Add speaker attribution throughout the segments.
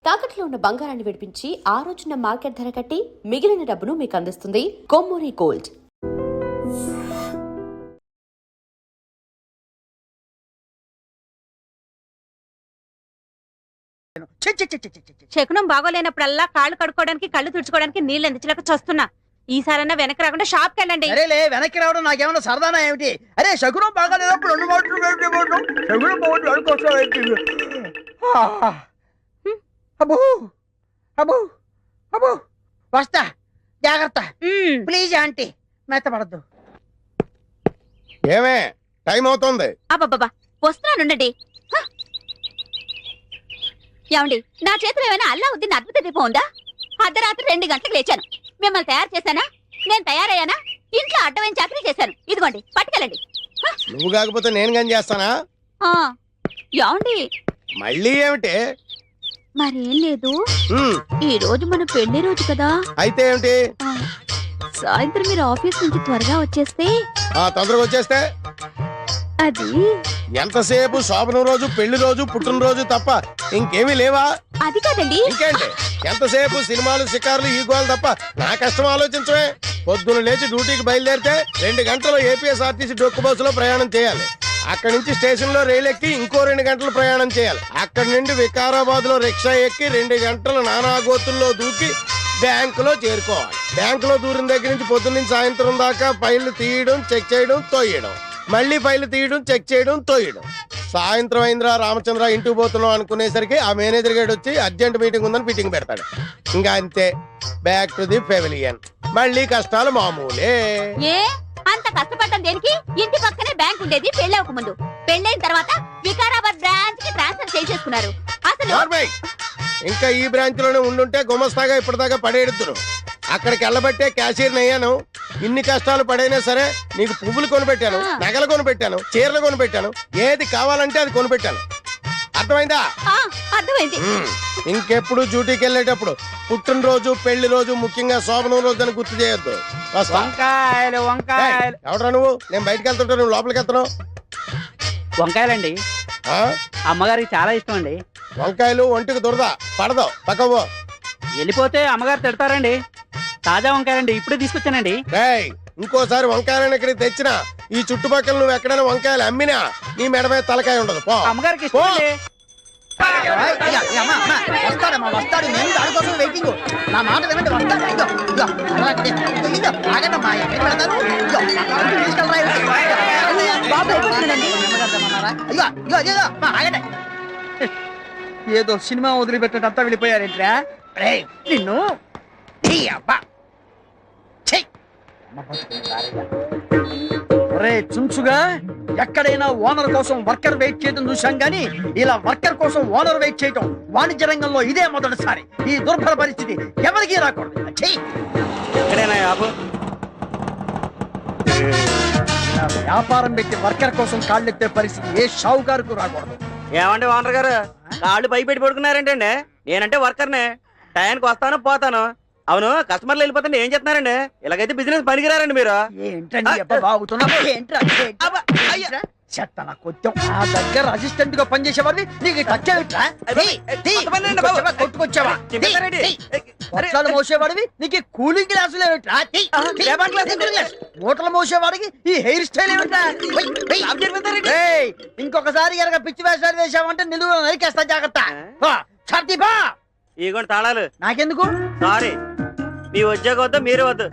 Speaker 1: తాకట్లో ఉన్న బంగారాన్ని విడిపించి ఆ రోజున మార్కెట్ ధర కట్టి మిగిలిన డబ్బును మీకు అందిస్తుంది కొమ్మూరి గోల్డ్.
Speaker 2: శకునం బాగోలేనప్పుడల్లా కాళ్ళు కడుక్కోవడానికి కళ్ళు తుడుచుకోవడానికి నీళ్ళు అందించలేక చస్తున్నా. ఈసారన్నా వెనక్కి రాకుండా షాప్ కి వెళ్ళండి.
Speaker 3: అరేలే వెనక్కి రావడం నాకేమన్నా సరదానా ఏమిటి? అరే శకునం బాగాలేనప్పుడు రెండు మాటలు శకునం బాగుంటుంది అనుకోసం. అబ్బో అబ్బో అబ్బో వస్తా, జాగ్రత్త ప్లీజ్ ఆంటీ, మెత్తపడద్దు.
Speaker 4: ఏమే టైం అవుతుంది.
Speaker 2: అబ్బబ్బా వస్తున్నానుండండి. ఏమండి, నా చేతిలో ఏమైనా అల్లావుద్దీన్ అద్భుత దీపం ఉందా? అర్ధరాత్రి 2 గంటలకు లేచాను. మిమ్మల్ని తయారు చేశానా? నేను తయారయ్యానా? ఇంట్లో అడ్డమైన చాకరీ చేశాను. ఇదిగోండి పట్టుకెళ్ళండి.
Speaker 4: నువ్వు కాకపోతే నేను కానీ చేస్తానా?
Speaker 2: ఏమండి
Speaker 4: మళ్ళీ ఏమిటి?
Speaker 2: మరేం లేదు, ఈ రోజు మన పెళ్లి రోజు కదా.
Speaker 4: అయితే ఏమిటి?
Speaker 2: సాయంత్రం మీరు ఆఫీస్ నుంచి త్వరగా వచ్చేస్తే.
Speaker 4: తొందరగా వచ్చేస్తే
Speaker 2: అది
Speaker 4: ఎంతసేపు శోభనం రోజు, పెళ్లి రోజు, పుట్టినరోజు తప్ప ఇంకేమీ లేవా?
Speaker 2: అది కాదండి.
Speaker 4: ఇంకేంటి ఎంతసేపు సినిమాలు, షికారులు, ఈ గోలు తప్ప నా కష్టం ఆలోచించవే. పొద్దున లేచి డ్యూటీకి బయలుదేరితే 2 గంటలు ఏపీఎస్ఆర్టీసీ డొక్కు బస్సులో ప్రయాణం చేయాలి. అక్కడి నుంచి స్టేషన్ లో రైలు ఎక్కి ఇంకో 2 గంటలు ప్రయాణం చేయాలి. అక్కడి నుండి వికారాబాద్ లో రిక్షా ఎక్కి 2 గంటలు నానాగోతుల్లో దూకి బ్యాంకులో చేరుకోవాలి. బ్యాంకులో దూరిన దగ్గర నుంచి పొద్దున్న నుంచి సాయంత్రం దాకా ఫైళ్లు తీయడం, చెక్ చేయడం, తోయడం, మళ్ళీ ఫైళ్లు తీయడం, చెక్ చేయడం, తోయడం. సాయంత్రం అయిందిరా రామచంద్ర ఇంటికి పోతున్నాం అనుకునేసరికి ఆ మేనేజర్ గేట్ వచ్చి అర్జెంట్ మీటింగ్ ఉందని మీటింగ్ పెడతాడు. ఇంకా అంతే, బ్యాక్ టు ది పెవిలియన్. మళ్ళీ కష్టాలు మామూలే.
Speaker 2: అంత కష్టపడటం దేనికి? ఇంటి పక్కనే బ్యాంక్ ఉండేది పెళ్ళవక ముందు. పెళ్ళైన తర్వాత వికారాబాద్ బ్రాంచ్ కి ట్రాన్స్ఫర్ చేసేసుకున్నారు. అసలు
Speaker 4: ఇంకా ఈ బ్రాంచ్ లోనే ఉండుంటే గుమస్తాగా ఇప్పటిదాకా పడేడుతురు. అక్కడికి వెళ్ళబట్టే క్యాషియర్ అయ్యాను. ఇన్ని కష్టాలు పడైనా సరే నీకు పువ్వులు కొనిపెట్టాను, నగలు కొనిపెట్టాను, చీరలు కొనిపెట్టాను, ఏది కావాలంటే అది కొనిపెట్టాను. అర్థమైందా?
Speaker 2: అర్థమైంది.
Speaker 4: ఇంకెప్పుడు డ్యూటీకి వెళ్ళేటప్పుడు పుట్టినరోజు, పెళ్లి రోజు, ముఖ్యంగా శోభనం రోజు అని గుర్తు చేయొద్దు.
Speaker 3: వంకాయలు వంకాయలు.
Speaker 4: ఎవడరా నువ్వు? నేను బయటకు వెళ్తుంటా, నువ్వు లోపలికి వెళ్తున్నావు.
Speaker 3: వంకాయలండి, అమ్మగారికి చాలా ఇష్టం అండి.
Speaker 4: వంకాయలు ఒంటికి దురద పడదు, పక్కవో.
Speaker 3: వెళ్ళిపోతే అమ్మగారు తిడతారండి. తాజా వంకాయలండి, ఇప్పుడే తీసుకొచ్చానండి.
Speaker 4: ఇంకోసారి వంకాయలను ఇక్కడికి తెచ్చినా, ఈ చుట్టుపక్కల నువ్వు ఎక్కడైనా వంకాయలు అమ్మినా నీ మెడ మీద తలకాయ ఉండదు. పో.
Speaker 3: అమ్మగారికి ఇష్టం అండి. వస్తాడు, నేను దానికోసం వెయిటింగ్. నా మాట వినండి, వస్తాడు. ఏదో సినిమా వదిలిపెట్టడంతా వెళ్ళిపోయారేంట్రా? నిన్ను చుంచుగా ఎక్కడైనా ఓనర్ కోసం వర్కర్ వెయిట్ చేయడం చూశాం గానీ ఇలా వర్కర్ కోసం ఓనర్ వెయిట్ చేయటం వాణిజ్య రంగంలో ఇదే మొదటిసారి. ఈ దుర్భర పరిస్థితి ఎవరికీ రాకూడదు. వ్యాపారం పెట్టి వర్కర్ కోసం కాళ్ళెత్తే పరిస్థితి ఏ షావుకారుకు రాకూడదు.
Speaker 5: ఏమండి ఓనర్ గారు, కాళ్ళు పైపెట్టి పడుకున్నారేంటండి? నేనంటే వర్కర్నే, టైంకి వస్తాను పోతాను. అవును, కస్టమర్లు వెళ్ళిపోతుంటే ఏం చెప్తున్నారండి? ఇలాగైతే బిజినెస్ పనికిరారండి మీరు.
Speaker 3: నా దగ్గర అసిస్టెంట్ గా పనిచేసేవాడివి నీకు టచ్చాలు మోసేవాడివి నీకు కూలింగ్ గ్లాసులు ఏమిట్రా? మూటలు మోసేవాడికి ఈ హెయిర్ స్టైల్ ఏమిట్రా? ఇంకొకసారి కనుక పిచ్చి వేషాలు వేసావంటే నిలువ నరికేస్తా, జాగ్రత్త.
Speaker 5: ఇగోండి తాళాలు.
Speaker 3: నాకెందుకు?
Speaker 5: సారీ, మీ ఉద్యోగం వద్దు, మీరు వద్దు.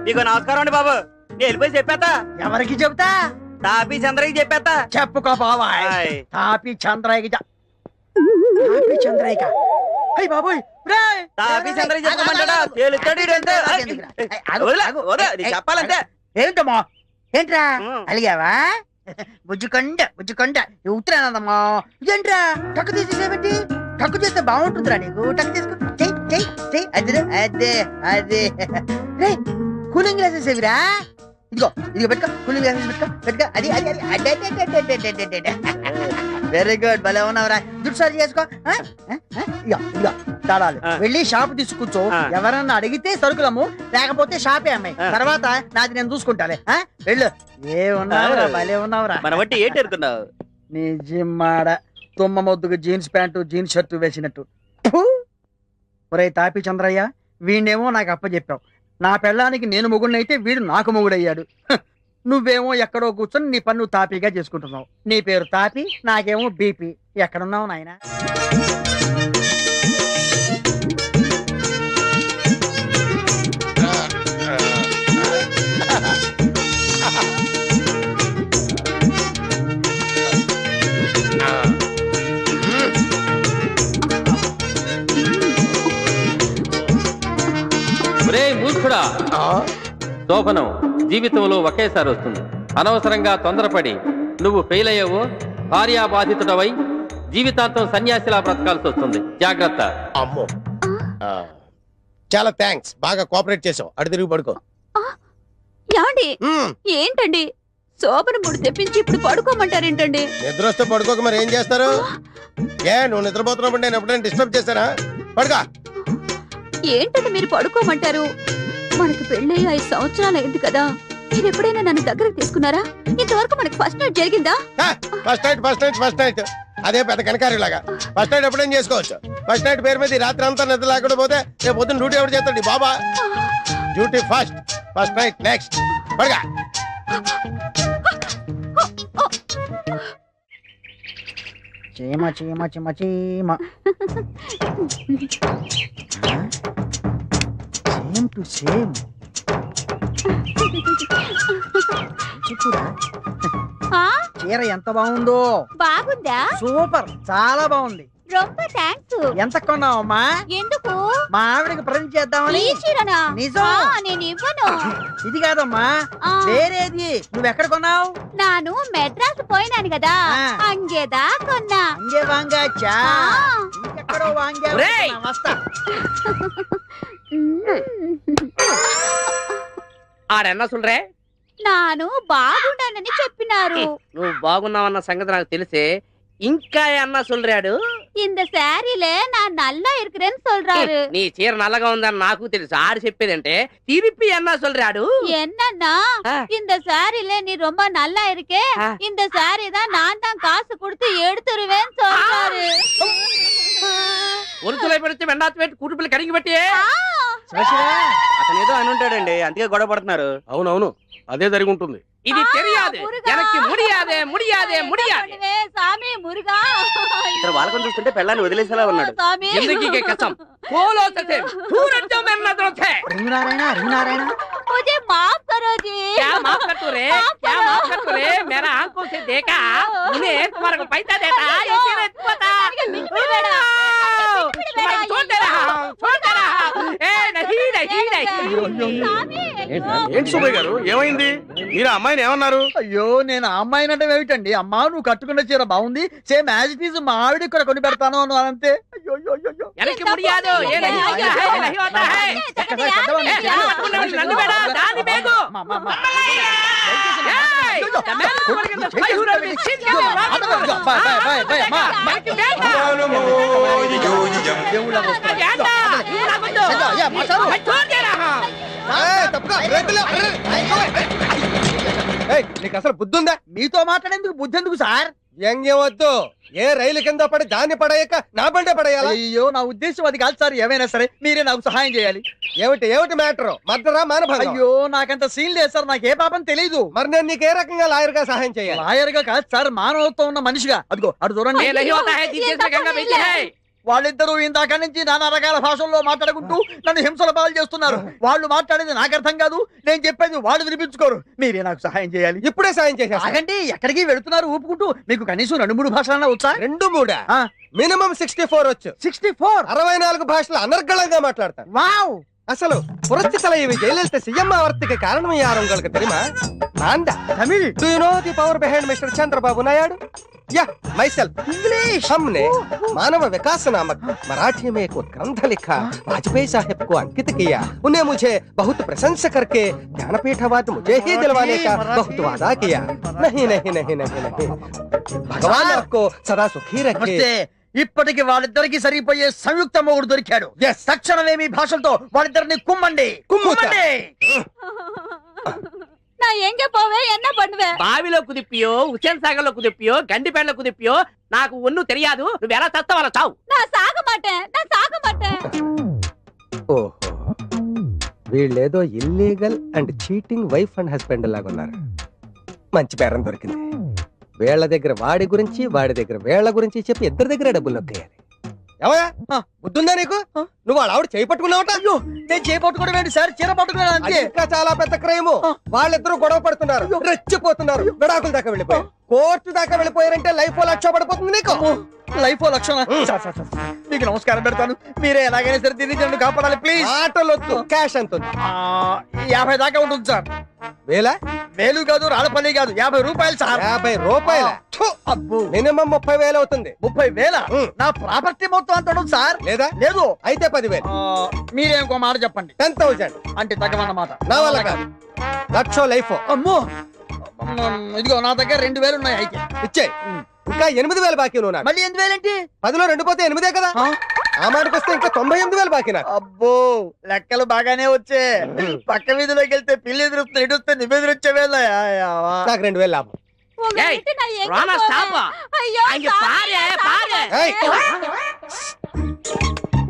Speaker 5: మీకు నమస్కారం అండి బాబు. నేను వెళ్ళిపోయి చెప్పేస్తా.
Speaker 3: ఎవరికి చెబుతా?
Speaker 5: తాపీ చంద్రకి చెప్పేస్తా.
Speaker 3: చెప్పుకో బాబాయ్. తాపీ చంద్రయ్య చంద్రయ్య బాబోయ్,
Speaker 5: తాపీ చంద్రకి చెప్పమంటాడా? చెప్పాలంటే
Speaker 3: ఏంటమ్మా? ఏంట్రా అలిగావా? బుజ్జుకొండ ఉత్తరానందమ్మా. ఇదేంట్రా టక్కు తీసేసేమిటి? టక్కు చేస్తే బాగుంటుందిరా నీకు. టక్కు తీసుకో, అదే అదే అదే. కూలింగ్ గ్లాసెస్ ఏవిరా? ఇదిగో ఇదిగో పెట్టుకో, కూలింగ్ గ్లాసెస్ పెట్టుకో. అది అది అది. వెరీ గుడ్, భలే ఉన్నావురా. దుడ్సారి చేసుకో. ఇదిగో తాళాలు. వెళ్ళి షాప్ తీసుకూర్చో. ఎవరన్నా అడిగితే సరుకులమ్ము, లేకపోతే షాపే అమ్మాయి. తర్వాత నాది నేను చూసుకుంటాలే. వెళ్ళు. ఏ ఉన్నావురా, భలే ఉన్నావురా.
Speaker 5: మన బట్టి ఏంటి అనుకున్నావు?
Speaker 3: నీ జిమ్మాడ తుమ్మ మొద్దుకు జీన్స్ ప్యాంటు, జీన్స్ షర్టు వేసినట్టు. ఒరే తాపి చంద్రయ్య, వీణేమో నాకు అప్పచెప్పావు. నా పెళ్ళానికి నేను మొగుడినైతే వీడు నాకు మొగుడయ్యాడు. హ, నువ్వేమో ఎక్కడో కూర్చొని నీ పన్ను తాపీగా చేసుకుంటున్నావు. నీ పేరు తాపి, నాకేమో బీపీ. ఎక్కడున్నావు నాయనా?
Speaker 6: ఒరే మూర్ఖుడా, శోభనం జీవితంలో ఒకేసారి వస్తుంది. అనవసరంగా తొందరపడి నువ్వు ఫెయిల్ అయ్యావో భార్యాబాధితుడవై జీవితాంతం సన్యాసిలా బ్రతకాల్సి వస్తుంది. జాగ్రత్త.
Speaker 4: అమ్మో, ఆ, చాలా థ్యాంక్స్, బాగా కోఆపరేట్ చేసావు. అటు తిరిగి పడుకో.
Speaker 2: ఏమండి
Speaker 4: మ్మ్.
Speaker 2: ఏంటండి శోభన ముడి తెప్పించి ఇప్పుడు పడుకోమంటారేంటండి?
Speaker 4: నిద్ర వస్తే పడుకోక మరి ఏం చేస్తారు? ఏ నువ్వు నిద్రపోతున్నప్పుడు నేను ఎప్పుడైనా డిస్టర్బ్ చేశానా? పడుకో.
Speaker 2: ఏంటండి మీరు పడుకోమంటారు? మనకి పెళ్ళయి 5 సంవత్సరాలు అయింది కదా, మీరు ఎప్పుడైనా నన్ను దగ్గరకు తీసుకున్నారా? ఇంతవరకు మనకి ఫస్ట్ నైట్ జరిగిందా?
Speaker 4: ఫస్ట్ నైట్ అదే పెద్ద కనకారిలాగా. ఫస్ట్ నైట్ ఎప్పుడైనా చేసుకోవచ్చు. ఫస్ట్ నైట్ పేరు మీద ఈ రాత్రి అంతా నిద్ర లేకుండా పోతే రేపు పొద్దున్న డ్యూటీ ఎవరు చేస్తాడు? ఈ బాబా డ్యూటీ ఫస్ట్ నైట్ నెక్స్ట్. పడగా
Speaker 3: చీమ చీమ చీమ చీమ. Same to same.
Speaker 2: ఆ,
Speaker 3: చీర ఎంత బాగుందో.
Speaker 2: బాగుందా?
Speaker 3: సూపర్, చాలా బాగుంది.
Speaker 2: రొంబ థాంక్స్.
Speaker 3: ఎంత కొన్నావమ్మా?
Speaker 2: ఎందుకు?
Speaker 3: మా ఆవిడకి ప్రజెంట్ చేద్దామని.
Speaker 2: ఈ చీరనా?
Speaker 3: నిజం.
Speaker 2: నేను ఇవ్వను.
Speaker 3: ఇది కాదమ్మా,
Speaker 2: ఆ.
Speaker 3: వేరేది. నువ్వెక్కడ కొన్నావు?
Speaker 2: నాను మెడ్రాస్ పోయినాను కదా,
Speaker 3: ఆ.
Speaker 2: అంగేదా కొన్నా.
Speaker 3: అంగే వాంగాచా.
Speaker 2: ఆ.
Speaker 3: ఇంకెక్కడో వాంగా.
Speaker 5: ఒరేయ్!
Speaker 3: వస్తా.
Speaker 5: ఆడన్నా సుండ్రే,
Speaker 2: నాను బాగుండానని చెప్పినారు.
Speaker 5: నువ్వు బాగున్నావన్న సంగతి నాకు తెలిసే. ఇంకా అన్నా சொல்றாడు.
Speaker 2: இந்த சாரில நான் நல்லா இருக்கிறேன்னு சொல்றாரு.
Speaker 5: నీ చీర నల్లగా ఉందని నాకు తెలుసు. ఆడు చెప్పేదంటే తిరిపి అన్నా சொல்றாడు.
Speaker 2: என்னன்னா
Speaker 5: ஆ.
Speaker 2: இந்த சாரில நீ ரொம்ப நல்லா இருக்கே,
Speaker 5: ஆ.
Speaker 2: இந்த சாரி தான் நான் தான் காசு கொடுத்து எடுத்துருவேன்னு சொல்றாரு.
Speaker 5: ఒరుతులై పెడితే వెండాత పెట్టి కూటి పిల్ల కడిగి పెట్టి
Speaker 3: శివశివ.
Speaker 5: అతను ఏదో అని ఉంటాడండి, అందుకే గొడవ పడుతున్నారు.
Speaker 4: అవునవును, అదే జరిగి ఉంటుంది.
Speaker 5: ఇది తెలియదు,
Speaker 2: మురుగా.
Speaker 5: ఎనక్కి ముడియాదే ముడియాదే
Speaker 2: என்ன
Speaker 5: ముడియాదే.
Speaker 2: பண்ணுவே, సామి మురుగా.
Speaker 5: ఇతను వాళ్ళకొని చూస్తుంటే పెళ్ళాన్ని వదిలేసేలా ఉన్నాడు.
Speaker 2: సామి.
Speaker 5: ఎందుకీ కసం పోలో సతే సూరజ్ మే నజరతే
Speaker 3: రింగునారాయణ, రింగునారాయణ.
Speaker 2: मुझे माफ करो जी.
Speaker 5: क्या माफ कर तू रे, क्या माफ कर तू रे? मेरा आंखों से देखा, उन्हें तुम्हारे को पैसा देता, ये तेरे पता। तुम्हारे को छोड़ दे रहा हूँ, छोड़ दे रहा हूँ। ए नहीं नहीं नहीं।
Speaker 2: సామి.
Speaker 4: ఏంటి సుబ్బయ్య గారు, ఏమైంది? మీరు ఆ అమ్మాయిని ఏమన్నారు?
Speaker 3: అయ్యో, నేను ఆ అమ్మాయిని అంటే ఏమిటండి? అమ్మా, నువ్వు కట్టుకున్న చీర బాగుంది, సేమ్ యాజ్ ఇట్ ఈజ్ మా ఆవిడ కూడా కొని పెడతాను అను అంతే. అయ్యో అయ్యో అయ్యో.
Speaker 5: ఎనక్కి ముడియాదు, ఏ नहीं होता है, नहीं होता है। నన్ను బేడా దాని బేగు.
Speaker 3: అమ్మా, అమ్మా, అమ్మా.
Speaker 5: ఏయ్, తమేల కొరకింద పైహుర Misir
Speaker 3: bye, bye, bye, bye, అమ్మా.
Speaker 5: మనకి బేగా.
Speaker 3: దేవుళ్ళ వస్తున్నారు.
Speaker 5: జాండా, నువ్వు నాకొద్దు.
Speaker 3: అయ్యా, మాట్లాడు.
Speaker 5: मैं छोड़ दे रहा हूँ।
Speaker 4: నీకు అసలు బుద్ధి ఉందా?
Speaker 3: మీతో మాట్లాడేందుకు బుద్ధి ఎందుకు సార్?
Speaker 4: వ్యంగ్యం వద్దు. ఏ రైలు కింద పడి దాన్ని పడేయక నా బండే పడేయాలా?
Speaker 3: అయ్యో, నా ఉద్దేశం అది కాదు సార్. ఏమైనా సరే మీరే నాకు సహాయం చేయాలి.
Speaker 4: ఏమిటి మ్యాటర్? మర్డరా మానభంగం?
Speaker 3: అయ్యో, నాకంత సీన్ లేదు సార్. నాకు ఏ పాపం తెలీదు.
Speaker 4: మరి నేను నీకు ఏ రకంగా లాయర్ గా సహాయం చేయాలి?
Speaker 3: లాయర్ గా కాదు సార్, మానవత్వం ఉన్న మనిషిగా. అదిగో అటు చూడండి.
Speaker 5: ये नहीं होता है, जिस में गंगा बहती है।
Speaker 3: వాళ్ళిద్దరూ ఇందాక నుంచి నానా రకాల భాషల్లో మాట్లాడుకుంటూ నన్ను హింసల పాలు చేస్తున్నారు. వాళ్ళు మాట్లాడేది నాకు అర్థం కాదు, నేను చెప్పేది వాళ్ళు వినిపించుకోరు. మీరే నాకు సహాయం చేయాలి.
Speaker 4: ఇప్పుడే సాయం చేసేస్తా.
Speaker 3: ఆగండి, ఎక్కడికి వెళుతున్నారు ఊపుకుంటూ? మీకు కనీసం 2-3 భాషలన్నా వచ్చా?
Speaker 4: 2-3 మినిమం 64 వచ్చు.
Speaker 3: 64.
Speaker 4: 64 భాషలు అనర్గళంగా మాట్లాడతాను.
Speaker 3: వావ్.
Speaker 4: అసలు పురస్తి தலைவி జయలలిత సీఎం ఆవర్తికి కారణం యారు உங்களுக்கு தெரியுமா? నాంద
Speaker 3: Tamil.
Speaker 4: Do you know the power behind Mr. Chandrababu Naidu? Yeah, myself.
Speaker 3: English.
Speaker 4: हमने मानव विकास नामक मराठी में एक ग्रंथ लिखा, वाजपेयी साहब को अंकित किया. उन्हें मुझे बहुत प्रशंसा करके ज्ञानपीठ अवार्ड मुझे ही दिलवाने का बहुत वादा किया. नहीं नहीं नहीं नहीं नहीं. भगवान आपको सदा सुखी रखे.
Speaker 3: నమస్తే. ఇప్పటికి వాళ్ళిద్దరికి సరిపోయే సంయుక్త మొగుడు దొరికాడు. తక్షణమే మీ భాషలతో వాళ్ళిద్దరిని కుమ్మండి. కుమ్మండి.
Speaker 2: நான் எங்க போவேன், என்ன பண்ணுவேன்?
Speaker 5: బావిలో కుదిప్పియో, హుసేన్ సాగర్ లో కుదిప్పియో, గండిపేటలో కుదిప్పియో నాకు ఒన్ను తెలియదు. నువ్వు ఎలా చస్తావు అలా చావు.
Speaker 2: நான் சாக மாட்டேன், நான் சாக மாட்டேன்.
Speaker 7: వీళ్ళేదో illegal and cheating wife and husband లాగా ఉన్నారు. మంచి పేరం దొరికింది. వీళ్ళ దగ్గర వాడి గురించి, వాడి దగ్గర వీళ్ళ గురించి చెప్పి ఇద్దరి దగ్గర డబ్బులు నొక్కేయాలి. ఏమయ్యా బుద్ధుందా నీకు? నువ్వు వాళ్ళ ఆవిడ చేయి పట్టుకున్నావట.
Speaker 3: అయ్యో నేను చేపట్టుకోవడం ఏంటి సార్, చీర పట్టుకున్నాను
Speaker 7: అది
Speaker 3: అంతే.
Speaker 7: ఇంకా చాలా పెద్ద క్రైమ్. వాళ్ళిద్దరూ గొడవ పడుతున్నారు, రెచ్చిపోతున్నారు, విడాకుల దాకా వెళ్ళిపోయారు. కోర్టు దాకా వెళ్ళిపోయారంటే లైఫ్ లక్ష పడిపోతుంది నీకు.
Speaker 3: లైఫ్ లక్షణ. మీకు నమస్కారం పెడతాను, మీరే ఎలాగైనా సరే దీన్ని నన్ను కాపాడాలి ప్లీజ్.
Speaker 7: ఆటలొద్దు, క్యాష్ ఎంత ఉంది?
Speaker 3: 50 దాకా ఉంటుంది సార్.
Speaker 7: వేల?
Speaker 3: వేలు కాదు, రాళ్ళపల్లి కాదు, 50 రూపాయలు సార్.
Speaker 7: 50 రూపాయల?
Speaker 3: అబ్బో,
Speaker 7: మినిమం 30,000 అవుతుంది.
Speaker 3: 30,000 నా ప్రాపర్టీ మొత్తం అంత ఉంటుంది సార్.
Speaker 7: లేదా?
Speaker 3: లేదు.
Speaker 7: అయితే 10,000.
Speaker 3: మీరే ఇంకో మాట చెప్పండి.
Speaker 7: 10,000
Speaker 3: అంటే తగ్గమన్నమాట.
Speaker 7: నా వల్ల కాదు. లక్ష లైఫ్
Speaker 3: అమ్మో, ఇదిగో నా దగ్గర 2,000 ఉన్నాయి. అయితే
Speaker 7: ఇచ్చే. ఇంకా 8,000 బాకీ నువ్వు నాకు.
Speaker 3: మళ్ళీ 8,000 ఏంటి?
Speaker 7: 10లో 2 పోతే 8 కదా. ఆ మాటకు వస్తే ఇంకా 98,000 బాకీ నాకు.
Speaker 3: అబ్బో లెక్కలు బాగానే వచ్చే. పక్క వీధిలోకి వెళ్తే పిల్లి ఎదురుస్తుంది, ఇటు వస్తే నిబెదురు వచ్చే వేళ
Speaker 7: నాకు 2,000 లాభం.
Speaker 5: ஏய், ராணா ஸ்டாப்பா. அங்க பாரு பாரு.
Speaker 7: ఏయ్,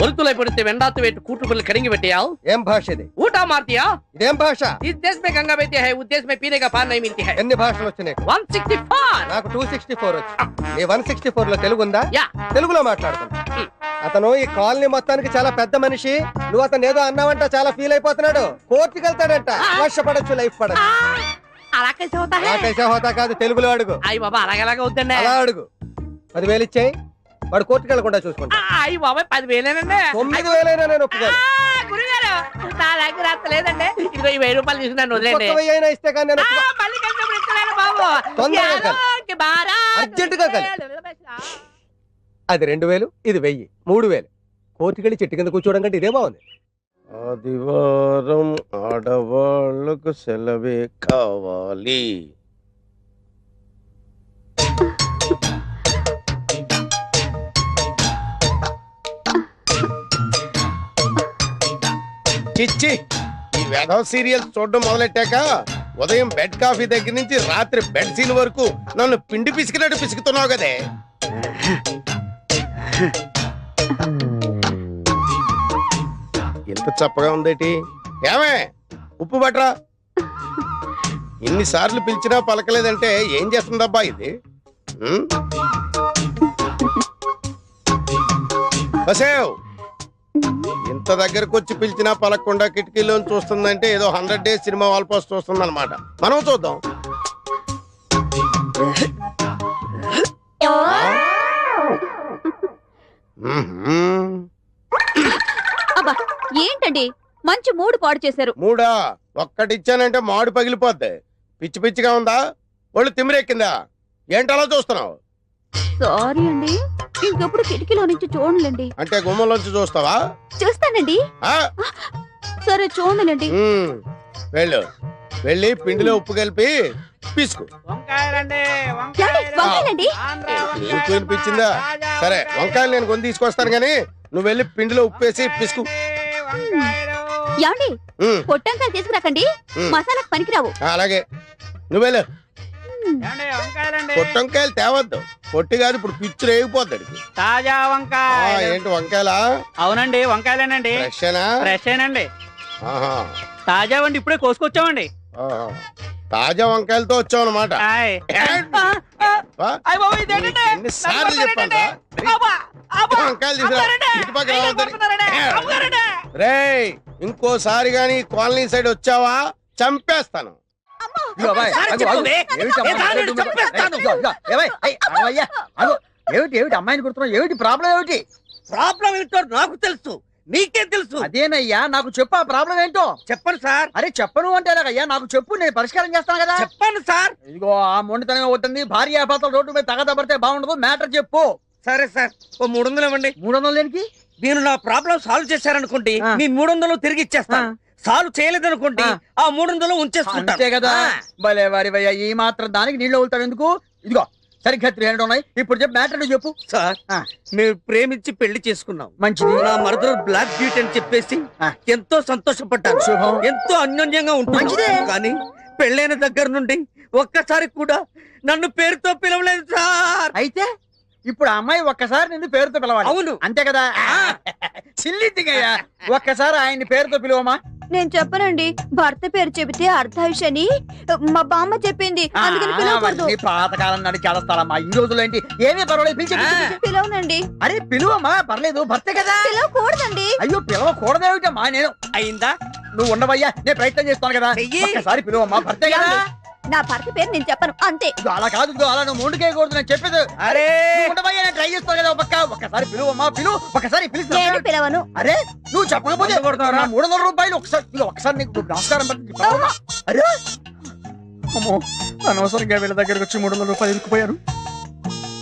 Speaker 8: ஒருத்துளை பிடித்து வெண்டாத்து வைத்து கூட்டுப்பல் கடிங்கி வெட்டியால்
Speaker 7: ఏం భాష ఇది?
Speaker 8: ऊटा मारतिया
Speaker 7: ఇదేం భాష?
Speaker 8: इस देश में गंगा बहती है उस देश में पीने का पानी नहीं मिलती है
Speaker 7: ఎన్ని భాషలు వచ్చినాయి?
Speaker 8: 164
Speaker 7: నాకు 264 వచ్చు. నీ 164 లో తెలుగు ఉందా?
Speaker 8: యా.
Speaker 7: తెలుగులో మాట్లాడుతున్నా. అతను ఈ కాలనీ మొత్తానికి చాలా పెద్ద మనిషి. నువ్వు అతను ఏదో అన్నావంట, చాలా ఫీల్ అయిపోతున్నాడు. కోర్టుకి వెళ్తాడంట. లక్ష పడచ్చు, లైఫ్ పడచ్చు.
Speaker 8: అలా कैसे होता है
Speaker 7: నాకైతే హోతా కాదు, తెలుగులో అడుగు.
Speaker 8: అయ్య బాబా అలాగలాగా వద్దండి.
Speaker 7: అలా అడుగు. 10,000 ఇచ్చేయి, వాడు కోర్టుకి వెళ్లకుండా చూసుకుంటా.
Speaker 8: అయ్య బాబాయ్ 10,000
Speaker 7: 9,000 నేను ఒప్పుకోను.
Speaker 8: గురుగారు నా దగ్గర అంత లేదండి. ఇదిగో ఈ 1,000 రూపాయలు తీసుకున్నాను వదిలేండి.
Speaker 7: 1,000 ఇస్తే కానీ నేను ఒప్పుకో.
Speaker 8: మళ్ళీ కలిసినప్పుడు ఇస్తున్నాను బాబు.
Speaker 7: తొందరగా కలు.
Speaker 8: యాలోకి బారా.
Speaker 7: అర్జెంటుగా కలు. అది 2,000, ఇది 1,000, 3,000. కోర్టుకి వెళ్ళి చెట్టు కింద కూర్చోవడం కంటే ఇదే బాగుంది.
Speaker 4: ఆదివారం ఆడవాళ్లకు సెలవే కావాలి. చిచ్చి, ఈ వెధవ సీరియల్స్ చూడడం మొదలెట్టాక ఉదయం బెడ్ కాఫీ దగ్గర నుంచి రాత్రి బెడ్ సీన్ వరకు నన్ను పిండి పిసికినట్టు పిసుకుతున్నావు కదే. ఎంత చప్పగా ఉందేటి? ఏమే ఉప్పు బట్రా. ఇన్నిసార్లు పిలిచినా పలకలేదంటే ఏం చేస్తుందబ్బా ఇది? బసేవ్, ఇంత దగ్గరకు వచ్చి పిలిచినా పలకకుండా కిటికీలో చూస్తుందంటే ఏదో 100 days సినిమా వాల్ పోస్ట్ చూస్తుందన్నమాట. మనం చూద్దాం.
Speaker 2: అబ్బా ఏంటండి మంచి మూడు పాడు చేశారు.
Speaker 4: మూడా? ఒక్కటిచ్చానంటే మాడు పగిలిపోద్ది. పిచ్చి పిచ్చిగా ఉందా? ఒళ్ళు తిమ్మిరెక్కిందా? ఏంటలా చూస్తున్నావు?
Speaker 2: సారీ అండి, ఇంకెప్పుడు కిటికీలో నుంచి చూడలేండి.
Speaker 4: అంటే గుమ్మంలోంచి చూస్తావా?
Speaker 2: చూస్తానండి.
Speaker 4: ఆ?
Speaker 2: సరే చూడలేండి.
Speaker 4: వెళ్ళు, వెళ్ళి పిండిలో ఉప్పు కలిపి పిసుకు.
Speaker 8: వంకాయలండి
Speaker 2: వంకాయలండి.
Speaker 4: నీకు వినిపించిందా? సరే, వంకాయలు నేను కొని తీసుకొస్తాను గానీ నువ్వు వెళ్ళి పిండిలో ఉప్పు వేసి పిసుకు.
Speaker 2: యాండి పొట్టంకాయలు తీసుకురాకండి, మసాలాకు పనికిరావు.
Speaker 4: అలాగే, నువ్వు వెళ్ళు. పొట్టంకాయలు తేవద్దు, పొట్టి కాదు, ఇప్పుడు పిచ్చు రేగిపోద్ది.
Speaker 5: తాజా వంకాయ.
Speaker 4: ఏంటి వంకాయలా?
Speaker 5: అవునండి వంకాయలేనండి.
Speaker 4: ఫ్రెషేనా?
Speaker 5: ఫ్రెష్ ఏనండి.
Speaker 4: ఆహా.
Speaker 5: తాజా వండి ఇప్పుడే కోసుకొచ్చామండి.
Speaker 4: ఆహా. తాజా వంకాయలతో వచ్చావు అనమాట.
Speaker 5: ఆయ్. అయ్ బాబోయ్, ఇదేంటండి?
Speaker 4: ఎన్నిసార్లు చెప్పాను వంకాయలు తీసుకురా. రేయ్, ఇంకోసారి గాని కాలనీ సైడ్ వచ్చావా చంపేస్తాను.
Speaker 3: ఏమిటి అమ్మాయిని కుడుతున్నావు? ఏమిటి ప్రాబ్లం? ఏమిటి
Speaker 5: ప్రాబ్లం ఏంటో నాకు తెలుసు, నీకే తెలుసు.
Speaker 3: అదేనయ్యా, నాకు చెప్పు ఆ ప్రాబ్లం ఏంటో.
Speaker 5: చెప్పండి సార్.
Speaker 3: అరే చెప్పను అంటే ఎలాగయ్యా? నాకు చెప్పు, నేను పరిష్కారం చేస్తాను కదా.
Speaker 5: చెప్పండి సార్.
Speaker 3: ఇదిగో ఆ మొండితనం అవుతుంది, భార్య భర్తలు రోడ్డు మీద తగదబడితే బాగుండదు. మ్యాటర్ చెప్పు.
Speaker 5: సరే సార్, ఓ 300 ఇవ్వండి.
Speaker 3: 300 దేనికి?
Speaker 5: నేను నా ప్రాబ్లం సాల్వ్ చేశారనుకోండి, నీ 300 తిరిగి ఇచ్చేస్తాను. సాల్వ్ చేయలేదనుకోండి, ఆ 300 ఉంచేసుకుంటా.
Speaker 3: అంతే కదా. భలే వారి భయ్యా, ఈ మాత్రం దానికి నీళ్ళు వెళ్తాడు ఎందుకు? ఇదిగో సరిగ్గా 300 ఉన్నాయి. ఇప్పుడు చెప్పు, మ్యాటర్ చెప్పు.
Speaker 5: సార్, మేము ప్రేమించి పెళ్లి చేసుకున్నాం.
Speaker 3: మంచిది.
Speaker 5: నా మరదలు బ్లాక్ బ్యూటీ అని చెప్పేసి ఎంతో సంతోషపడ్డాను.
Speaker 3: శుభం.
Speaker 5: ఎంతో అన్యోన్యంగా ఉంటుంది. కానీ పెళ్ళైన దగ్గర నుండి ఒక్కసారి కూడా నన్ను పేరుతో పిలవలేదు సార్.
Speaker 3: అయితే ఇప్పుడు ఆ అమ్మాయి ఒక్కసారి నిన్ను పేరుతో పిలవాలి.
Speaker 5: అవును.
Speaker 3: అంతే కదా. చిల్లిద్దిగయ్యా, ఒక్కసారి ఆయన్ని పేరుతో పిలువమా.
Speaker 2: నేను చెప్పనండి. భర్త పేరు చెబితే అర్ధాయుషని మా బామ్మ చెప్పింది. అందుకని పిలవకూడదు.
Speaker 3: పాతకాలం నాడు చేస్తారమ్మా. ఈ రోజులో ఏంటి ఏమీ పర్వాలేదు, పిలిచి
Speaker 2: పిలవనండి.
Speaker 3: అరే పిలువమ్మా, పర్లేదు, భర్తే కదా.
Speaker 2: పిలవకూడదండి.
Speaker 3: అయ్యో పిలవకూడదేమిటమ్మా, నేను అయిందా నువ్వు ఉండవయ్యా, నేను ప్రయత్నం చేస్తాను కదా. ఒక్కసారి పిలువమ్మా, భర్తే కదా.
Speaker 2: నా భర్త పేరు నేను చెప్పను అంతే.
Speaker 3: ఇదిగో అలా కాదు, ఇదిగో అలా నువ్వు ముందుకేయకూడదు, నేను చెప్పేది. అరే ఉండవయ్యా, నేను ట్రై చేస్తాను కదా. ఒక్కసారి పిలువమ్మా, ఒక్కసారి పిలుస్తా.
Speaker 2: నేను పిలవను.
Speaker 3: అరే నువ్వు చెప్పకపోతే 300 రూపాయలు ఒకసారి నీకు నమస్కారం పెట్టి. అరే అమ్మో, అనవసరంగా వీళ్ళ దగ్గరకు వచ్చి 300 రూపాయలు ఇరుక్కుపోయారు.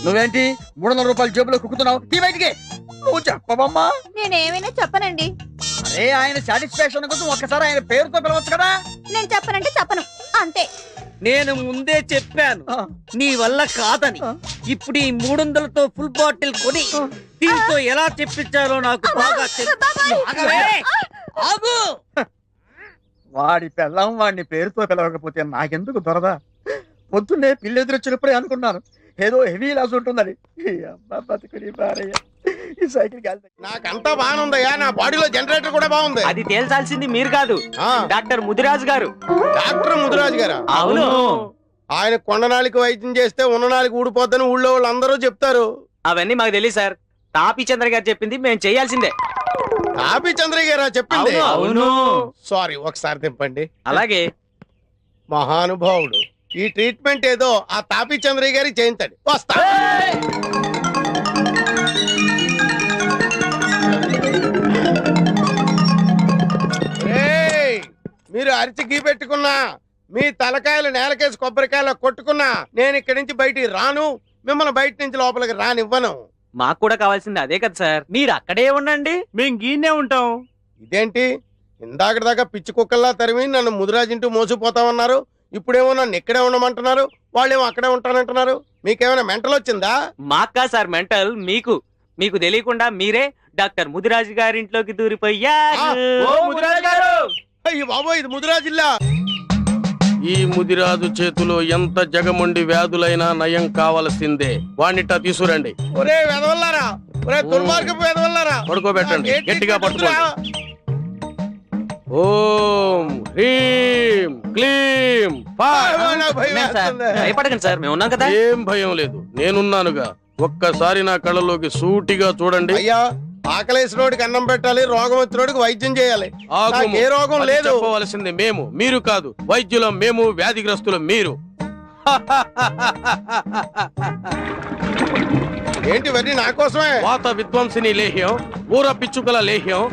Speaker 3: నువ్వేంటి 300 రూపాయలు జేబులో కుక్కుతున్నావు? తీ బయటికి. నువ్వు చెప్పవమ్మా.
Speaker 2: నేనేమైనా చెప్పనండి.
Speaker 3: అరే ఆయన సాటిస్ఫాక్షన్ కోసం ఒక్కసారి ఆయన పేరుతో పిలవచ్చు కదా.
Speaker 2: నేను చెప్పనంటే చెప్పను అంతే.
Speaker 5: నేను ముందే చెప్పాను నీ వల్ల కాదని. ఇప్పుడు ఈ 300తో ఫుల్ బాటిల్ కొని దీంతో ఎలా చెప్పించాలో నాకు బాగా ఆగు.
Speaker 3: వాడి పెళ్ళం వాడిని పేరుతో పిలవకపోతే నాకెందుకు దొరదా? పొద్దున్నే పిల్లెదురొచ్చినప్పుడే అనుకున్నాను ఏదో హెవీ లాస్ ఉంటుందని. ఈ సైకిల్
Speaker 4: నాకంతా బాగుందయ్యా, నా బాడీలో జనరేటర్ కూడా బాగుంది.
Speaker 5: అది తేల్చాల్సింది మీరు కాదు,
Speaker 4: ఆ,
Speaker 5: డాక్టర్ ముదిరాజు గారు.
Speaker 4: డాక్టర్ ముదిరాజు గారా?
Speaker 5: అవును.
Speaker 4: ఆయన కొండనాళికి వైద్యం చేస్తే ఉన్ననాళికి ఊడిపోద్దని ఊళ్ళో వాళ్ళు అందరూ చెప్తారు.
Speaker 5: అవన్నీ మాకు తెలియదు సార్. తాపి చంద్ర గారు చెప్పింది మేము చేయాల్సిందే.
Speaker 4: తాపి చంద్రయ్య గారా చెప్పింది?
Speaker 5: అవును.
Speaker 4: సారీ, ఒకసారి తిప్పండి.
Speaker 5: అలాగే.
Speaker 4: మహానుభావుడు, ఈ ట్రీట్మెంట్ ఏదో ఆ తాపి చంద్రయ్య గారికి చేయించండి. వస్తా. ఏయ్, మీరు అరిచి గీ పెట్టుకున్నా, మీ తలకాయలు నేలకేసి కొబ్బరికాయలు కొట్టుకున్నా నేను ఇక్కడి నుంచి బయటికి రాను, మిమ్మల్ని బయట నుంచి లోపలికి రానివ్వను.
Speaker 5: మాకు కూడా కావాల్సింది అదే కదా సార్. మీరు అక్కడే ఉండండి, మేము గీనే ఉంటాం.
Speaker 4: ఇదేంటి ఇందాక దాకా పిచ్చి కుక్కల్లా తరిమి నన్ను ముదిరాజింటూ మోసిపోతామన్నారు, ఇప్పుడేమో నన్ను ఇక్కడే ఉండమంటున్నారు, వాళ్ళేమో అక్కడే ఉంటానంటున్నారు. మీకేమైనా మెంటల్ వచ్చిందా?
Speaker 5: మాకా సార్ మెంటల్, మీకు మీకు తెలియకుండా మీరే డాక్టర్ ముదిరాజు గారింట్లోకి దూరిపోయారు.
Speaker 4: అయ్యి బాబోయ్, ఇది ముదిరాజిల్లా. ఈ ముదిరాజు చేతిలో ఎంత జగముండి వ్యాధులైనా నయం కావలసిందే. వాణ్ణిట తీసుకురండి. ఒరే వెదవల్లారా, ఒరే దుర్మార్గపు వెదవల్లారా, పడుకోబెట్టండి, గట్టిగా పట్టుకోండి. ఓం హ్రీం క్లీం
Speaker 5: భయపడకండి సార్, మేము ఉన్నాం కదా.
Speaker 4: ఏం భయం లేదు, నేనున్నానుగా. ఒక్కసారి నా కళ్ళలోకి సూటిగా చూడండి. అయ్యా, ఆకలేసినోడికి అన్నం పెట్టాలి, రోగం వచ్చినోడికి వైద్యం చేయాలి. ఏ రోగం లేదు. చెప్పవలసింది మేము, మీరు కాదు. వైద్యులం మేము, వ్యాధిగ్రస్తులం మీరు. ఏంటి ఇవన్నీ నా కోసమే? వాత విధ్వంసిని లేహ్యం, ఊర పిచ్చుకల లేహ్యం,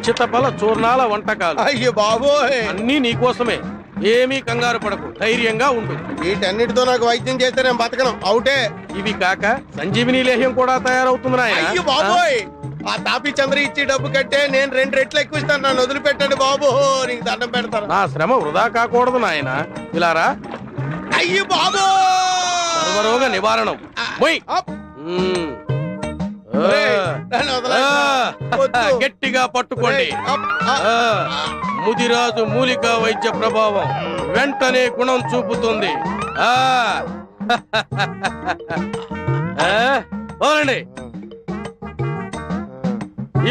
Speaker 4: చిత్తపల చూర్ణాల వంటకాలు. అయ్యో బాబోయ్, అన్నీ నీకోసమే. ఏమీ కంగారు పడకు, ధైర్యంగా ఉండు. వీటన్నిటితో నాకు వైద్యం చేస్తే నేను బతకను, అవుటే. ఇవి కాక సంజీవిని లేహ్యం కూడా తయారవుతుంది నాయన. అయ్యో బాబోయ్, ఆ తాపి చంద్ర ఇచ్చి డబ్బు కట్టే నేను 2 రెట్లు ఎక్కువ ఇస్తాను, నన్ను వదిలిపెట్టండి బాబు, నీకు దండం పెడతాను. నా శ్రమ వృధా కాకూడదు నాయన. ఇలారా. అయ్యో బాబు, సర్వరోగ నివారణం. గట్టిగా పట్టుకోండి. ముదిరాజు మూలికా వైద్య ప్రభావం వెంటనే గుణం చూపుతుంది. అవునండి,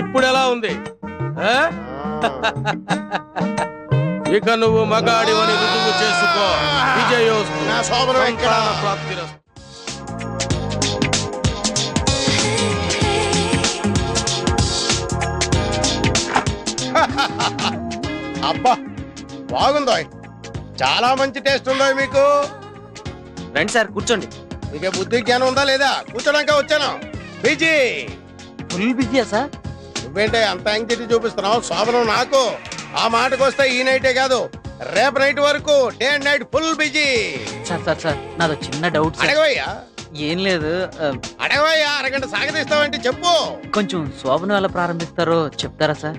Speaker 4: ఇప్పుడు ఎలా ఉంది? ఇక నువ్వు మగాడివని రుజువు చేసుకో. విజయోస్తు. ప్రాప్తిరస్తు. అబ్బా బాగుందో, చాలా మంచి టేస్ట్ ఉందో మీకు.
Speaker 5: రండి సార్, కూర్చోండి.
Speaker 4: మీకే బుద్ధి జ్ఞానం ఉందా లేదా? కూర్చోడానికి వచ్చాను. బిజీ,
Speaker 5: ఫుల్ బిజీయా సార్?
Speaker 4: నువ్వేంటే అంత యాంగ్జైటీ చూపిస్తున్నావు? శోభనం నాకు. ఆ మాటకు వస్తే ఈ నైటే కాదు, రేపు నైట్ వరకు day and night full busy.
Speaker 5: Sir sir sir, నాదో చిన్న డౌట్.
Speaker 4: అడగవయ్యా.
Speaker 5: ఏం లేదు,
Speaker 4: అడగవయ్యా. అరగంట సాగదీస్తావంటే చెప్పు.
Speaker 5: కొంచెం శోభనం ఎలా ప్రారంభిస్తారో చెప్తారా సార్?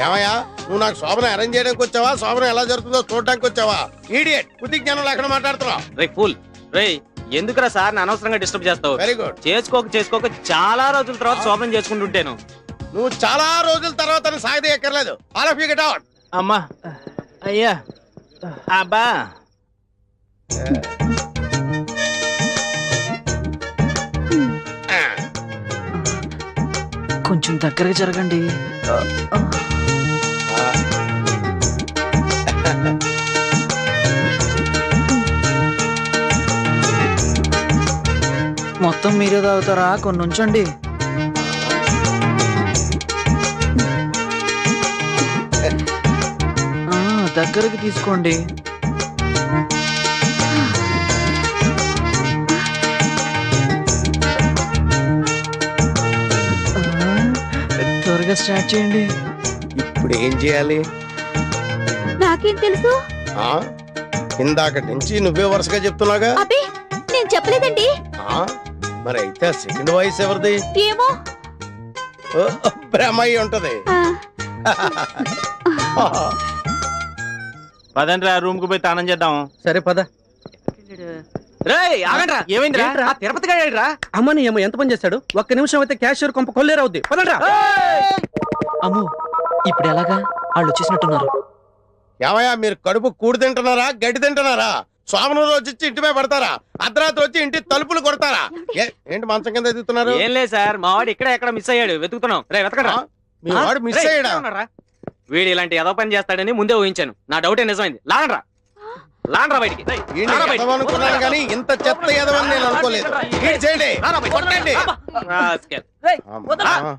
Speaker 4: ఏమయ్యా, నువ్వు నాకు శోభనం అరేంజ్ చేయడానికి వచ్చావా, శోభనం ఎలా జరుగుతుందో చూడడానికి వచ్చావా? ఈడియట్, బుద్ధి జ్ఞానం లేకుండా మాట్లాడుతున్నావు.
Speaker 5: రే ఫుల్ రే, ఎందుకురా సార్ అనవసరంగా డిస్టర్బ్ చేస్తావు?
Speaker 4: Very good.
Speaker 5: చేసుకోక చాలా రోజుల తర్వాత శోభనం చేసుకుంటుంటాను.
Speaker 4: నువ్వు చాలా రోజుల తర్వాత సాగదీయక్కర్లేదు. All of you get out.
Speaker 5: అమ్మా, అయ్యా, అబ్బా. కొంచెం దగ్గరగా జరగండి.
Speaker 9: మొత్తం మీరే తాగుతారా? కొన్ని ఉంచండి. దగ్గరికి తీసుకోండి. త్వరగా స్టార్ట్ చేయండి.
Speaker 4: ఇప్పుడు ఏం చేయాలి?
Speaker 2: నాకేం తెలుసు?
Speaker 4: ఆ ఇందాక నుంచి నువ్వే వరుసగా చెప్తున్నాగా.
Speaker 2: అబ్బే నేను చెప్పలేదండి.
Speaker 4: ఆ మరి అయితే సెకండ్ వాయిస్ ఎవరిది?
Speaker 2: ఏమో.
Speaker 4: ఓ, బ్రహ్మయ్య ఉంటది.
Speaker 5: పదండి రా, రూమ్ కు పోయి తానం చేద్దాం.
Speaker 7: సరే పద.
Speaker 5: రేయ్ ఆగండ్రా, ఏమైందిరా?
Speaker 7: ఏంట్రా?
Speaker 5: ఆ తిరుపతి గాడేడ్రా?
Speaker 7: అమ్మని ఏమో ఎంత పని చేస్తాడు? ఒక్క నిమిషం అయితే క్యాషియర్ కొంప కొల్లేరవుద్ది. పదండ్రా.
Speaker 9: అమ్మో, ఇప్పుడు ఎలాగా? వాళ్ళు వచ్చేసినట్టున్నారు.
Speaker 4: ఏమయ్యా మీరు కడుపు కూడి తింటున్నారా గడ్డి తింటున్నారా? సోమను రోజు వచ్చి ఇంటి మీద పడతారా? అర్ధరాత్రి వచ్చి ఇంటి తలుపులు కొడతారా? ఏంటి మంచం కింద ఎదుగుతున్నారు?
Speaker 5: ఏం లేదు సార్, మా వాడు ఇక్కడ ఎక్కడ మిస్ అయ్యాడు, వెతుకుతున్నాం. రే వెతకడా.
Speaker 4: మీ వాడు మిస్ అయ్యాడా?
Speaker 5: వీడు ఇలాంటి ఏదో పని చేస్తాడని ముందే ఊహించాను. నా డౌటే నిజమైంది. లాగండ్రా లాగండ్రా బయటికి.
Speaker 4: ఈయన్ని ఎదవనుకున్నాను కానీ ఇంత చెత్త ఎదవని నేను అనుకోలేదు. ఈయన చేయండి, కొట్టండి. అమ్మా.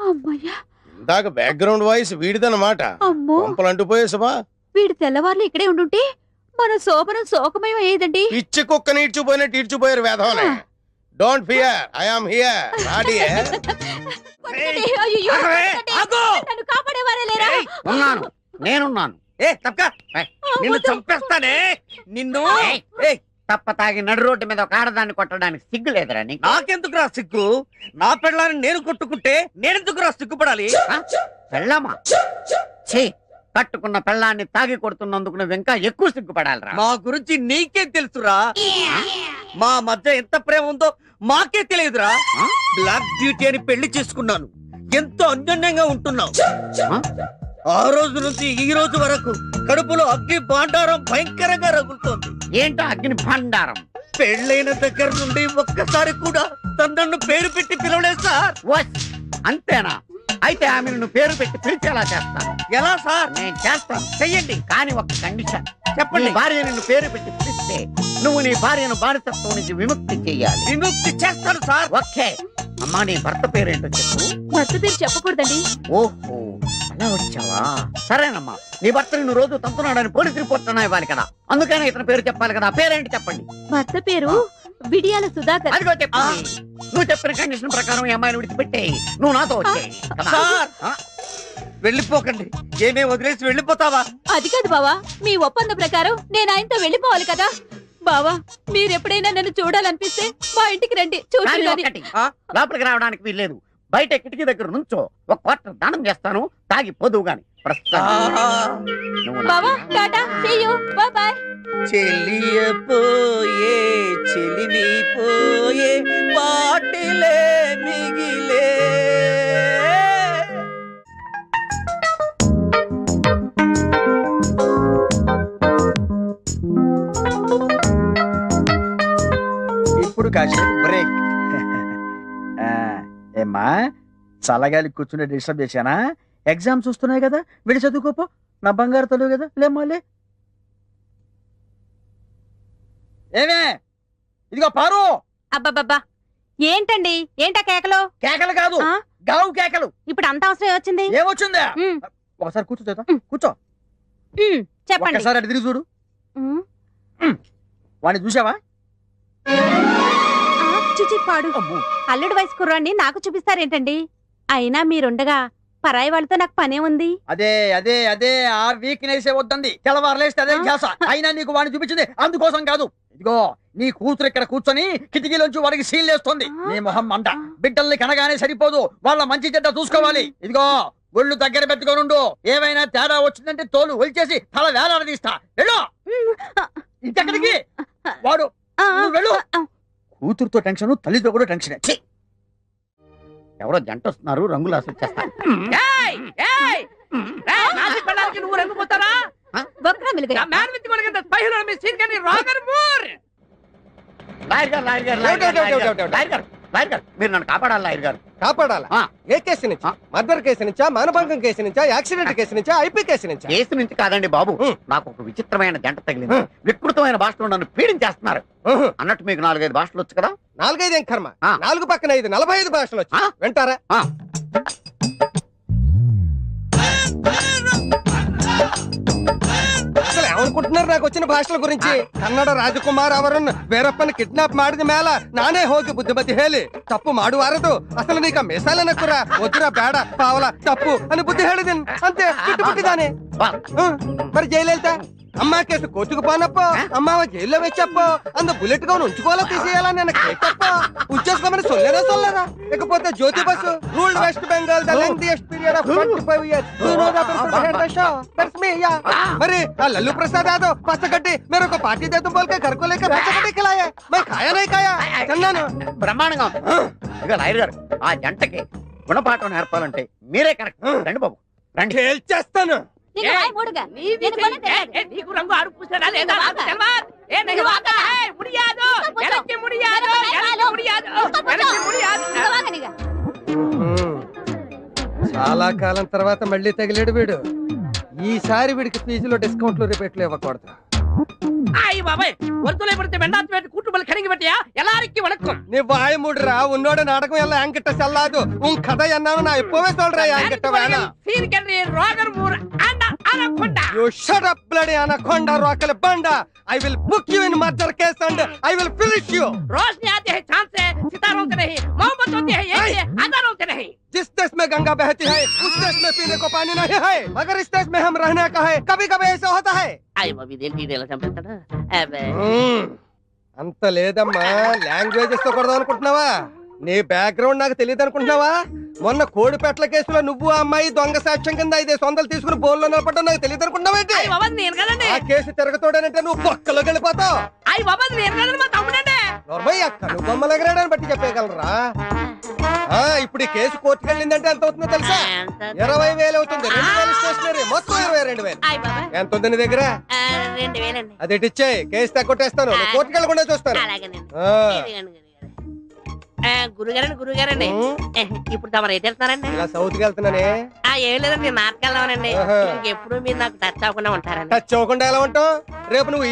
Speaker 2: అమ్మయ్యా,
Speaker 4: ఇందాక బ్యాక్గ్రౌండ్ వాయిస్ వీడిదన్నమాట.
Speaker 2: అమ్మో,
Speaker 4: పంపలు అంటుపోయేసమా?
Speaker 2: వీడు తెల్లవార్లు ఇక్కడే ఉండుంటే మన శోభనం శోకమయం అయ్యేదండి.
Speaker 4: పిచ్చి కుక్కని ఈడ్చుపోయినట్టు ఈడ్చుపోయారు వేధవనే. Don't fear, I am here. రాడి
Speaker 2: కొట్టండి, అయ్యయ్యో, కొట్టండి. నన్ను కాపాడేవారే లేరా?
Speaker 3: ఉన్నాను, నేనున్నాను. నిన్ను చంపేస్తానే నిన్ను. తప్ప తాగి నడు రోడ్డు మీద ఒక ఆడదాన్ని కొట్టడానికి సిగ్గు లేదురా నీకు? నాకెందుకు రా సిగ్గు? నా పెళ్ళాన్ని నేను కొట్టుకుంటే నేనెందుకు రా సిగ్గుపడాలి? పెళ్ళమా? ఛీ, కట్టుకున్న పెళ్ళాన్ని తాగి కొడుతున్నందుకు నువ్వు ఇంకా ఎక్కువ సిగ్గుపడాలిరా. మా గురించి నీకేం తెలుసురా? మా మధ్య ఎంత ప్రేమ ఉందో మాకే తెలియదురా. బ్లాక్ బ్యూటీ అని పెళ్లి చేసుకున్నాను, ఎంతో అన్యోన్యంగా ఉంటున్నావు. ఆ రోజు నుంచి ఈ రోజు వరకు కడుపులో అగ్ని భాండారం భయంకరంగా రగులుతోంది. ఏంటో అగ్ని భాండారం? పెళ్ళైన దగ్గర నుండి ఒక్కసారి కూడా తనను పేరు పెట్టి పిలవలేదు సార్. అంతేనా? అయితే ఆమె నిన్ను పేరు పెట్టి పిలిచేలా చేస్తాను. ఎలా సార్? నేను చేస్తాను, చెయ్యండి. కానీ ఒక కండిషన్. చెప్పండి. భార్య నిన్ను పేరు పెట్టి పిలిస్తే నువ్వు నీ భార్యను బానిసత్వం నుంచి విముక్తి చెయ్యాలి. విముక్తి చేస్తాను సార్. ఓకే. అమ్మా, నీ భర్త పేరేంటో చెప్పు.
Speaker 2: భర్త పేరు చెప్పకూడదండి.
Speaker 3: ఓహో, అలా వచ్చావా? సరేనమ్మా, నీ భర్త నిన్ను రోజు తంతున్నాడని పోలీస్ రిపోర్ట్ అన్నా ఇవ్వాలి కదా, అందుకనే ఇతని పేరు చెప్పాలి కదా. పేరేంటి చెప్పండి.
Speaker 2: భర్త పేరు విడియాల సుధాకర్.
Speaker 3: అదిగో చెప్పు. నువ్వు చెప్పిన కండిషన్ ప్రకారం ఈ అమ్మాయిని విడిచిపెట్టేయి. నువ్వు నాతో వచ్చేయి. వెళ్ళిపోకండి. ఏమే వదిలేసి వెళ్ళిపోతావా?
Speaker 2: అది కాదు బావా, మీ ఒప్పంద ప్రకారం నేను ఆయనతో వెళ్ళిపోవాలి కదా. బావా, మీరెప్పుడైనా నన్ను చూడాలనిపిస్తే మా ఇంటికి రండి.
Speaker 3: కానీ
Speaker 2: చూడండి.
Speaker 3: ఒక్కటి, లోపలికి రావడానికి వీల్లేదు. బయట కిటికీ దగ్గర నుంచో ఒక క్వార్టర్ దానం చేస్తాను, తాగి పోదువు గాని.
Speaker 2: బావా, tata, see you, bye bye.
Speaker 3: చెలియపోయే చెలిని పోయే పాటిలే మిగిలే.
Speaker 7: ఇప్పుడు కాసేపు బ్రేక్.
Speaker 9: ఏమ్మా, చల్లగాలి కూర్చుని డిస్టర్బ్ చేశానా? ఎగ్జామ్స్ వస్తున్నాయి కదా, వెళ్ళి చదువుకోపో. నా బంగారు తల్లి కదా, లేమ్మాలే. ఏమే, ఇదిగో పారు.
Speaker 2: అబ్బబ్బబ్బా, ఏంటండి? ఏంటా కేకలు?
Speaker 9: కేకలు కాదు,
Speaker 2: ఆ?
Speaker 9: గావు కేకలు.
Speaker 2: ఇప్పుడు అంత అవసరం వచ్చింది?
Speaker 9: ఏమొచ్చిందా?
Speaker 2: ఉమ్,
Speaker 9: ఒకసారి కూర్చో చేత, కూర్చో.
Speaker 2: చెప్పండి.
Speaker 9: ఒకసారి అటు తిరిగి చూడు.
Speaker 2: ఉమ్,
Speaker 9: వాడిని చూసావా?
Speaker 2: చిచి పాడు.
Speaker 9: అమ్మో.
Speaker 2: అల్లుడు వయసు కుర్రాన్ని నాకు చూపిస్తారేంటండి? అయినా మీరుండగా పరాయి వాళ్ళతో నాకు పనే ఉంది.
Speaker 9: అదే అదే అదే ఆ వీక్నెస్ వద్దంది. తెల్లవారులేస్తే అదే ధ్యాస. అయినా నీకు వాడిని చూపించింది అందుకోసం కాదు. ఇదిగో, నీ కూతురు ఇక్కడ కూర్చొని కిటికీలోంచి వాడికి సీల్లేస్తుంది. నీ మొహం మంట. బిడ్డల్ని కనగానే సరిపోదు, వాళ్ళ మంచి చెడ్డ చూసుకోవాలి. ఇదిగో, ఒళ్ళు దగ్గర పెట్టుకోనుండు. ఏమైనా తేడా వచ్చిందంటే తోలు ఒలిచేసి తల వేలాడదీస్తా. వెళ్ళు. ఇంకెక్కడికి? వాడు నువ్వు వెళ్ళు. కూతురుతో టెన్షన్, తల్లితో కూడా టెన్షన్.
Speaker 3: ఎవరో జంట వస్తున్నారు, రంగులు అసలు చేస్తారు.
Speaker 8: నువ్వు రంగుపోతారా?
Speaker 3: మీరు నన్ను కాపాడాలి లాయర్ గారు.
Speaker 7: కాపాడాలా? ఏ కేసు నుంచి? మర్డర్ కేసు నుంచా, మానభంగం కేసు నుంచా, యాక్సిడెంట్ కేసు నుంచా, ఐపీ కేసు నుంచా?
Speaker 3: కేసు నుంచి కాదండి బాబు, నాకు ఒక విచిత్రమైన జంట తగిలింది. వికృతమైన భాషలో నన్ను పీడించేస్తున్నారు.
Speaker 7: ఉహు.
Speaker 9: అన్నట్టు మీకు 4-5 భాషలు వచ్చు కదా?
Speaker 7: 4-5 ఏం కర్మ,
Speaker 9: ఆ.
Speaker 7: 4 పక్కన 5, 45 భాషలు వచ్చి
Speaker 9: ఆ.
Speaker 7: వింటారా?
Speaker 9: ఆ.
Speaker 7: అసలు ఏమనుకుంటున్నారు నాకు వచ్చిన భాషల గురించి? ಕನ್ನಡ ರಾಜಕುಮಾರ್ ಅವರನ್ನು ವೀರಪ್ಪನ ಕಿಡ್ನಾಪ್ ಮಾಡಿದ ಮೇಲ ನಾನೇ ಹೋಗಿ ಬುದ್ಧಿಮತಿ ಹೇಳಿ ತಪ್ಪು ಮಾಡುವಾರದು. ಅಸಲು ನೀಗ ಮೆಸಾಲನ ಕುರ ವಜ್ರ ಬೇಡ ಪಾವಲ ತಪ್ಪು అని బుద్ధి ಹೇಳಿದೀನಿ అంతే ಬಿಟ್ಟುಬಿಟ್ಟಿದ್ದಾನೆ. మరి జయలలిత అమ్మా కేసు కోర్టుకు పోనప్పో అమ్మావ జైల్లో వెచ్చప్పో అందు బుల్లెట్ గా ఉంచుకోవాలా తీసేయాలని నాకు కేకప్పో ఉంచేసుకోమని సొల్లేరా సొల్లరా. ఇకపోతే Jyoti Basu ruled West Bengal the lengthiest period of 25 years. You know the person behind the show. That's me, yeah. మరి ఆ లల్లు ప్రసాద్ యాదవ్ పచ్చగడ్డి मेरे को पार्टी दे तुम बोल के घर को लेकर पచ్చగడ్డి खिलाया. मैं खाया नहीं खाया తిన్నాను.
Speaker 9: బ్రహ్మాండంగా ఉంది. ఇక లాయర్ గారు ఆ జంటకి గుణపాఠం నేర్పాలంటే మీరే కరెక్ట్. రండి బాబు రండి.
Speaker 7: తేల్చేస్తాను.
Speaker 2: నీకు వాయి మూడుగా.
Speaker 8: నీది
Speaker 2: నేను కొనే తెలియదు.
Speaker 8: నీకు రంగు అడుగు పూసాడా లేదా
Speaker 2: నువ్వు
Speaker 8: నాకు
Speaker 2: వాగా.
Speaker 8: తెలవదు. नहीं वागा है मुड़ियादो ఎలక్కి ముడియాదో ఎలక్కి ముడియాదో ఎలక్కి ముడియాదో
Speaker 2: వాగనిగా.
Speaker 7: చాలా కాలం తర్వాత మళ్ళీ తగిలేడు వీడు. ఈసారి వీడికి ఫీజులో డిస్కౌంట్లు రిపేట్లు ఇవ్వకూడదు.
Speaker 8: ஆய் பாபே ஒருத்தலை படுத்து வெண்டாத்து வெட்டு கூட்டுமல் கணங்கி வெட்டியா எல்லாருக்கும் வணக்கம்.
Speaker 7: నీ వాయి ముడిరా ఉన్నోడ నాటకం ఎలా యాంకిట్ట చెల్లాదు. ఉన్ కథ ఎన్నాను నా ఇప్పవే సోల్రా యాంకిట్ట వేణ.
Speaker 8: సీన్ కర్రీ రోగర్ మూర్ అండ anaconda.
Speaker 7: You shut up bloody anaconda rockle banda. I will book you in murder case and I will finish you.
Speaker 8: रोशनी आती है चांद से सितारों से नहीं मोहब्बत होती है एक से हजारों से नहीं.
Speaker 7: जिस देश में गंगा बहती है उस देश में पीने को पानी नहीं है मगर इस देश में हम रहने का है. कभी कभी ऐसा होता है.
Speaker 8: आई बाबी देंटी देला చంపేస్తాడా అబే
Speaker 7: అంత లేదమ్మా. లాంగ్వేజెస్ తో కొడదాం అనుకుంటున్నావా? నీ బ్యాక్గ్రౌండ్ నాకు తెలియదు అనుకుంటున్నావా? మొన్న కోడిపెట్ల కేసులో నువ్వు ఆ అమ్మాయి దొంగ సాక్ష్యం కింద 500 తీసుకుని బోన్లో నిలబడ్డం నాకు తెలియదు అనుకుంటున్నావేంటి?
Speaker 8: అయ్య బాబా నేను కదండి.
Speaker 7: ఆ కేసు తిరగతోడనంటే నువ్వు పక్కలోకి వెళ్ళిపోతావు.
Speaker 8: అయ్య బాబా నేను కదండి మా తమ్ముడండి.
Speaker 7: నోర్మయ్య కను బొమ్మలు ఎగరాడని బట్టి చెప్పగలరా? ఇప్పుడు ఈ కేసు కోర్టుకు వెళ్ళిందంటే ఎంత అవుతుందో తెలుసా? 20,000 అవుతుంది. 2,000 స్టేషనరీ మొత్తం 22,000.
Speaker 8: అయ్య బాబా
Speaker 7: ఎంత ఉంది నీ దగ్గర?
Speaker 8: 2,000 అండి.
Speaker 7: అది ఇచ్చేయి. కేసు తగ్గొట్టేస్తాను. కోర్టుకు వెళ్ళకుండా చూస్తాను.
Speaker 8: అలాగేనండి.
Speaker 7: ఆ,
Speaker 8: గురుగారండి ఇప్పుడు తమరు ఎటు వెళ్తున్నారండి?
Speaker 7: ఇలా సౌత్కి వెళ్తున్నానే.
Speaker 8: ఏం లేదండి నాటకెళ్దామనండి.
Speaker 7: ఆహా.
Speaker 8: ఇంకెప్పుడు మీరు నాకు టచ్ అవ్వకుండా ఉంటారండి.
Speaker 7: టచ్ అవ్వకుండా ఎలా ఉంటావు? రేపు నువ్వు